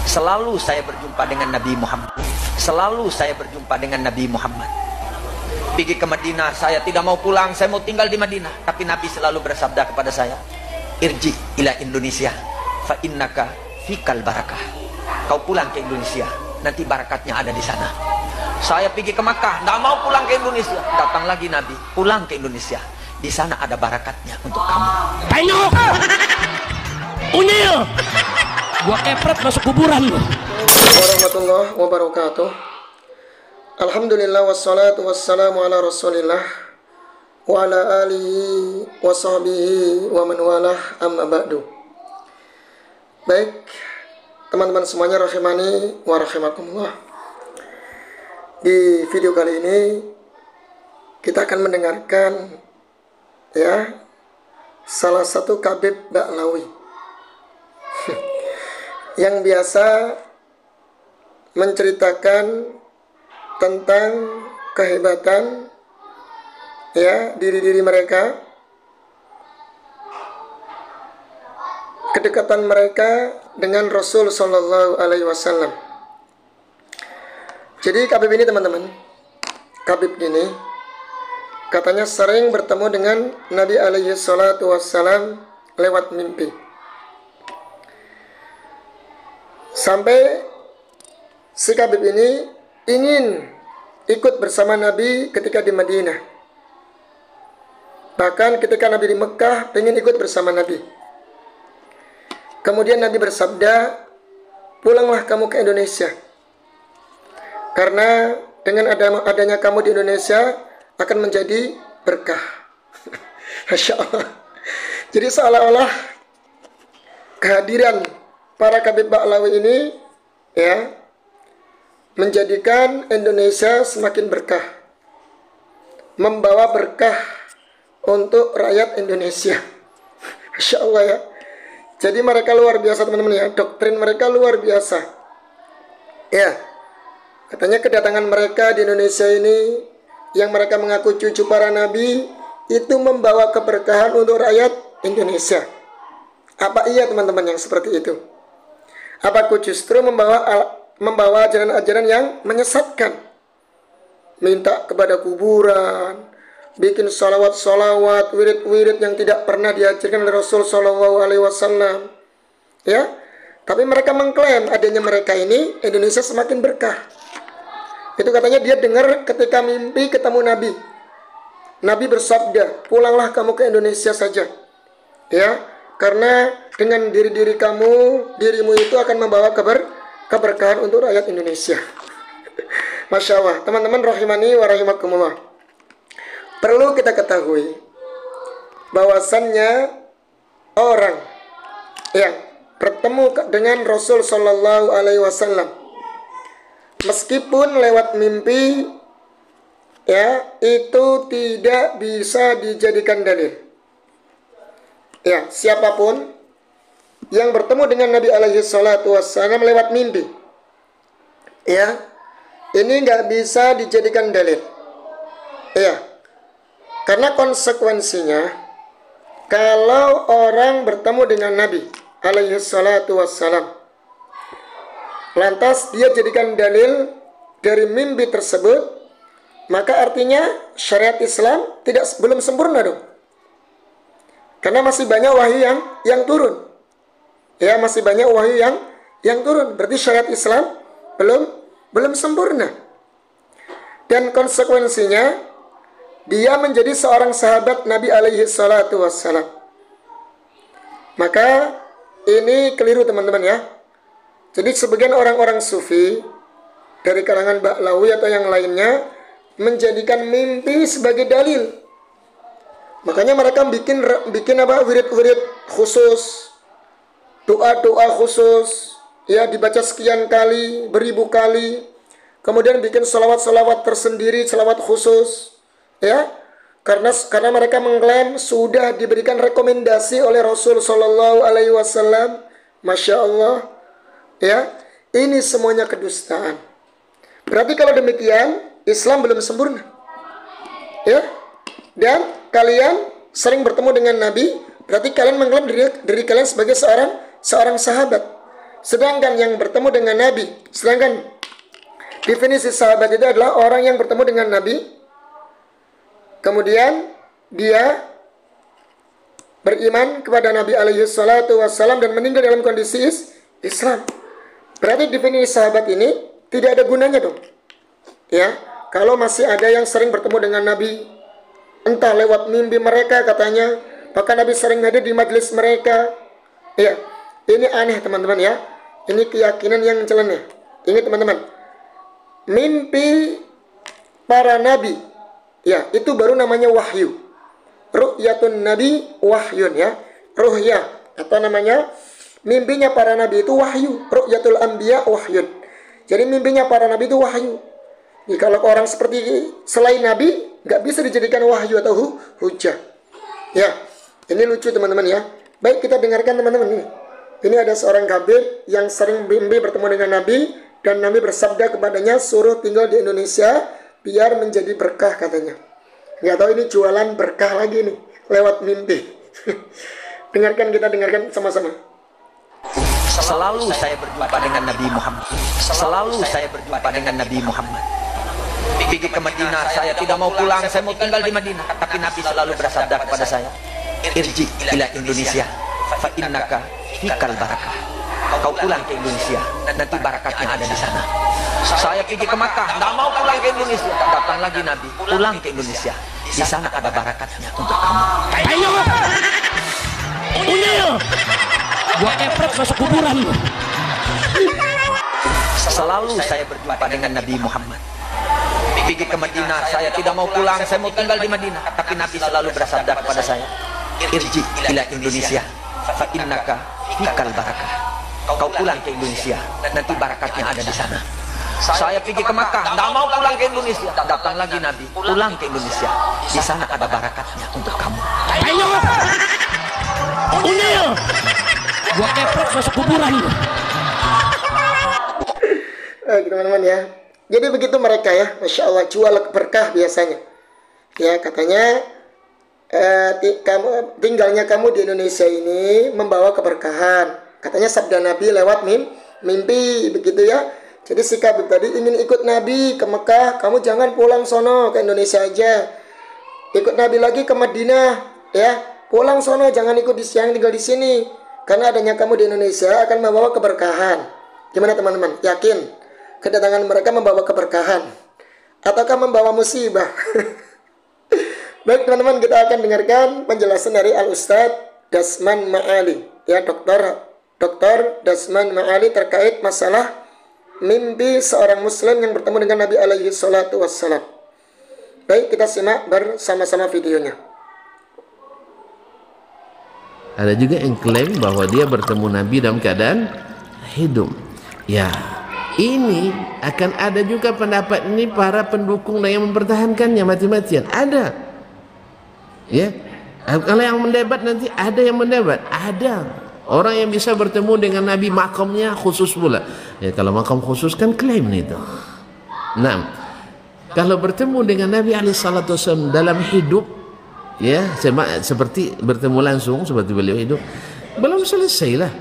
Selalu saya berjumpa dengan Nabi Muhammad. Selalu saya berjumpa dengan Nabi Muhammad. Pergi ke Madinah, saya tidak mau pulang, saya mau tinggal di Madinah. Tapi Nabi selalu bersabda kepada saya, irji ila Indonesia, fa innaka fikal barakah. Kau pulang ke Indonesia, nanti barakatnya ada di sana. Saya pergi ke Makkah, tidak mau pulang ke Indonesia. Datang lagi Nabi, pulang ke Indonesia. Di sana ada barakatnya untuk kamu. Tengok! Unyil! Gua kepret masuk kuburan lu. Warahmatullahi wabarakatuh. Alhamdulillah wassalatu wassalamu ala rasulillah wa ala alihi wa sahbihi wa man walah, amma ba'du. Baik, teman-teman semuanya rahimani wa rahimakumullah. Di video kali ini kita akan mendengarkan salah satu Khabib Ba'lawi yang biasa menceritakan tentang kehebatan diri-diri mereka, kedekatan mereka dengan Rasul Shallallahu Alaihi Wasallam. Jadi Khabib ini teman-teman, Khabib ini katanya sering bertemu dengan Nabi Alaihi Salatu Wassalam lewat mimpi. Sampai si Khabib ini ingin ikut bersama Nabi ketika di Madinah. Bahkan ketika Nabi di Mekah ingin ikut bersama Nabi. Kemudian Nabi bersabda, pulanglah kamu ke Indonesia. Karena dengan adanya kamu di Indonesia akan menjadi berkah. Masya Allah. Jadi seolah-olah kehadiran para Khabib Ba'lawi ini menjadikan Indonesia semakin berkah, membawa berkah untuk rakyat Indonesia. Masya Allah ya. Jadi mereka luar biasa teman-teman ya, doktrin mereka luar biasa. Ya, katanya kedatangan mereka di Indonesia ini, yang mereka mengaku cucu para nabi, itu membawa keberkahan untuk rakyat Indonesia. Apa iya teman-teman yang seperti itu? Apa justru membawa ajaran-ajaran yang menyesatkan, minta kepada kuburan, bikin salawat-salawat, wirid-wirid yang tidak pernah diajarkan oleh Rasul Shallallahu Alaihi Wasallam, ya. Tapi mereka mengklaim adanya mereka ini Indonesia semakin berkah. Itu katanya dia dengar ketika mimpi ketemu Nabi. Nabi bersabda, pulanglah kamu ke Indonesia saja, ya, karena dengan dirimu itu akan membawa keberkahan untuk rakyat Indonesia. Masya Allah, teman-teman rahimani wa rahimakumullah. Perlu kita ketahui bahwasannya orang yang bertemu dengan Rasul Shallallahu Alaihi Wasallam, meskipun lewat mimpi, itu tidak bisa dijadikan dalil. Ya, siapapun yang bertemu dengan Nabi Alaihi Salatu Wassalam lewat mimpi, ini nggak bisa dijadikan dalil. Karena konsekuensinya, kalau orang bertemu dengan Nabi Alaihi Salatu Wassalam, lantas dia jadikan dalil dari mimpi tersebut, maka artinya syariat Islam belum sempurna dong. Karena masih banyak wahyu yang turun. Ya, masih banyak wahyu yang turun. Berarti syariat Islam belum sempurna. Dan konsekuensinya, dia menjadi seorang sahabat Nabi Alaihi Salatu Wassalam. Maka ini keliru teman-teman ya. Jadi sebagian orang-orang sufi dari kalangan Ba'lawi atau yang lainnya menjadikan mimpi sebagai dalil. Makanya mereka bikin wirid-wirid khusus, doa-doa khusus, dibaca sekian kali, beribu kali. Kemudian bikin salawat-salawat tersendiri, salawat khusus, karena mereka mengklaim sudah diberikan rekomendasi oleh Rasul Shallallahu Alaihi Wasallam. Masya Allah, ini semuanya kedustaan. Berarti kalau demikian Islam belum sempurna, Dan kalian sering bertemu dengan Nabi, berarti kalian mengklaim diri kalian sebagai seorang sahabat. Sedangkan yang bertemu dengan Nabi, sedangkan definisi sahabat itu adalah orang yang bertemu dengan Nabi, kemudian dia beriman kepada Nabi alaihi salatu wassalam dan meninggal dalam kondisi Islam. Berarti definisi sahabat ini tidak ada gunanya dong. Ya, kalau masih ada yang sering bertemu dengan Nabi, entah lewat mimpi mereka katanya, bahkan Nabi sering hadir di majelis mereka. Ya, ini aneh teman-teman ya. Ini keyakinan yang nyeleneh. Ingat teman-teman, mimpi para nabi, ya itu baru namanya wahyu. Ru'yatun nabi wahyun ya. Ru'yah atau namanya mimpinya para nabi itu wahyu. Ru'yatul anbiya wahyun. Jadi mimpinya para nabi itu wahyu. Jadi kalau orang seperti selain nabi nggak bisa dijadikan wahyu atau hujah. Ya, ini lucu teman-teman ya. Baik, kita dengarkan teman-teman ini. Ini ada seorang kafir yang sering mimpi bertemu dengan nabi dan nabi bersabda kepadanya suruh tinggal di Indonesia biar menjadi berkah katanya. Nggak tahu ini jualan berkah lagi nih lewat mimpi. Kita dengarkan sama-sama. Selalu saya berjumpa dengan Nabi Muhammad. Selalu saya berjumpa dengan Nabi Muhammad. Pergi ke Madinah, saya tidak mau pulang, saya mau tinggal di Madinah. Tapi Nabi selalu bersabda kepada saya, irji ila Indonesia, fa innaka fikal barakah. Kau pulang ke Indonesia, nanti barakatnya ada di sana. Saya pergi ke Makkah, tidak mau pulang ke Indonesia. Datang lagi Nabi, pulang ke Indonesia. Di sana ada barakatnya untuk kamu. Ayo, Unyil, gua kepret masuk kuburan lu. Selalu saya berjumpa dengan Nabi Muhammad. Pergi ke Madinah, saya tidak mau pulang, saya mau tinggal di Madinah. Tapi Nabi selalu bersabda kepada saya, irji ila Indonesia, fa innaka fikal barakah. Kau pulang ke Indonesia, nanti barakatnya ada di sana. Saya pergi ke Makkah, tidak mau pulang ke Indonesia. Datang lagi Nabi, pulang ke Indonesia. Di sana ada barakatnya untuk kamu. Ayo, Unyil, gua kepret masuk kuburan lu. Teman-teman ya. Jadi begitu mereka ya, Masya Allah, jual berkah biasanya. Ya katanya tinggalnya kamu di Indonesia ini membawa keberkahan. Katanya sabda Nabi lewat mimpi begitu ya. Jadi si Kabib tadi ingin ikut Nabi ke Mekah, kamu jangan pulang sono ke Indonesia aja. Ikut Nabi lagi ke Madinah, ya. Pulang sono, jangan ikut di siang tinggal di sini. Karena adanya kamu di Indonesia akan membawa keberkahan. Gimana teman-teman? Yakin kedatangan mereka membawa keberkahan ataukah membawa musibah? Baik teman-teman, kita akan dengarkan penjelasan dari Al-Ustadz Dasman Ma'ali, ya, Dr. Dasman Ma'ali terkait masalah mimpi seorang muslim yang bertemu dengan Nabi alaihi salatu wassalam. Baik, kita simak bersama-sama videonya. Ada juga yang klaim bahwa dia bertemu Nabi dalam keadaan hidup. Ya, ini akan ada juga pendapat ini para pendukung yang mempertahankannya mati-matian. Ada. Ya. Kalau yang mendebat nanti ada yang mendebat. Ada. Orang yang bisa bertemu dengan Nabi makamnya khusus pula. Ya, kalau makam khusus kan klaim itu. Nah, kalau bertemu dengan Nabi SAW dalam hidup, ya, seperti bertemu langsung seperti beliau hidup, belum selesailah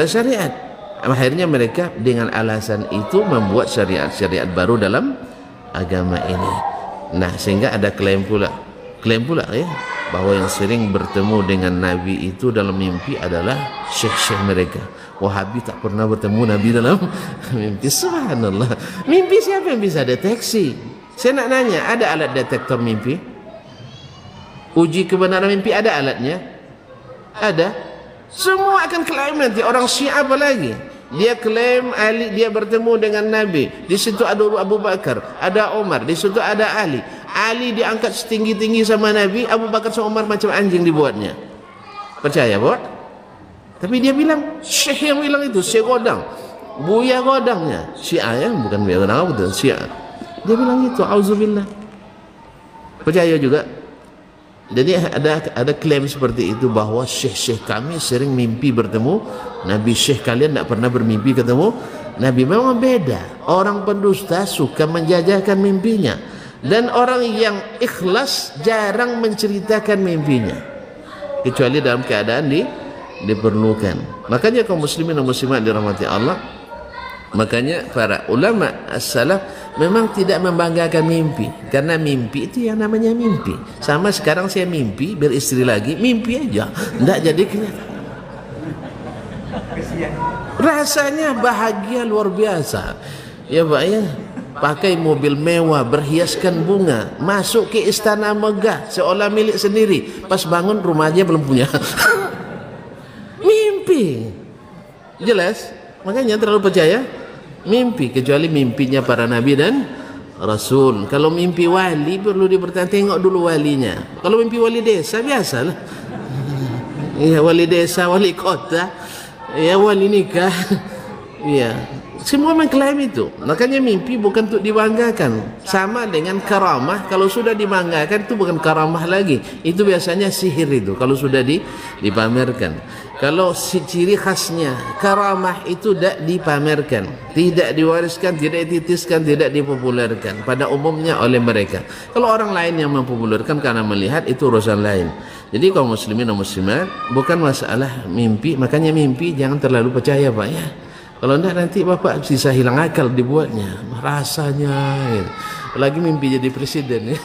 syariat. Akhirnya mereka dengan alasan itu membuat syariat baru dalam agama ini. Nah, sehingga ada klaim pula ya, bahwa yang sering bertemu dengan Nabi itu dalam mimpi adalah syekh-syekh mereka. Wahabi tak pernah bertemu Nabi dalam mimpi. Subhanallah. Mimpi siapa yang bisa deteksi? Saya nak nanya, ada alat detektor mimpi? Uji kebenaran mimpi ada alatnya? Ada. Semua akan klaim nanti. Orang Syiah apa lagi? Dia klaim Ali, dia bertemu dengan Nabi. Di situ ada Abu Bakar, ada Umar, di situ ada Ali. Ali diangkat setinggi-tinggi sama Nabi, Abu Bakar sama Umar macam anjing dibuatnya. Percaya, Bot? Tapi dia bilang, Syekh yang bilang itu, Syekh Godang, Buya Godangnya, Syiah ya, bukan Buya Godang, betul Syiah. Dia bilang itu, auzubillah. Percaya juga. Jadi ada klaim seperti itu bahwa syekh-syekh kami sering mimpi bertemu Nabi. Syekh kalian tidak pernah bermimpi ketemu Nabi. Memang beda. Orang pendusta suka menjajahkan mimpinya, dan orang yang ikhlas jarang menceritakan mimpinya, kecuali dalam keadaan diperlukan. Makanya kaum muslimin dan muslimat dirahmati Allah, makanya para ulama as-salaf memang tidak membanggakan mimpi, karena mimpi itu yang namanya mimpi. Sama sekarang saya mimpi beristri lagi, mimpi aja, tidak jadi kenyataan. Rasanya bahagia luar biasa ya Pak ya, pakai mobil mewah, berhiaskan bunga, masuk ke istana megah seolah milik sendiri, pas bangun rumahnya belum punya. Mimpi jelas. Makanya terlalu percaya mimpi, kecuali mimpinya para nabi dan rasul. Kalau mimpi wali perlu dipertanya, tengok dulu walinya. Kalau mimpi wali desa biasalah, ya wali desa, wali kota, ya wali nikah, ya semua mengklaim itu. Makanya mimpi bukan untuk dibanggakan. Sama dengan karamah, kalau sudah dibanggakan itu bukan karamah lagi, itu biasanya sihir itu kalau sudah dipamerkan. Kalau ciri khasnya karamah itu tidak dipamerkan, tidak diwariskan, tidak dititiskan, tidak dipopulerkan pada umumnya oleh mereka. Kalau orang lain yang mempopulerkan karena melihat, itu urusan lain. Jadi kaum muslimin dan muslimat, bukan masalah mimpi. Makanya mimpi jangan terlalu percaya Pak ya. Kalau enggak nanti Bapak bisa hilang akal dibuatnya rasanya gitu. Apalagi mimpi jadi presiden ya.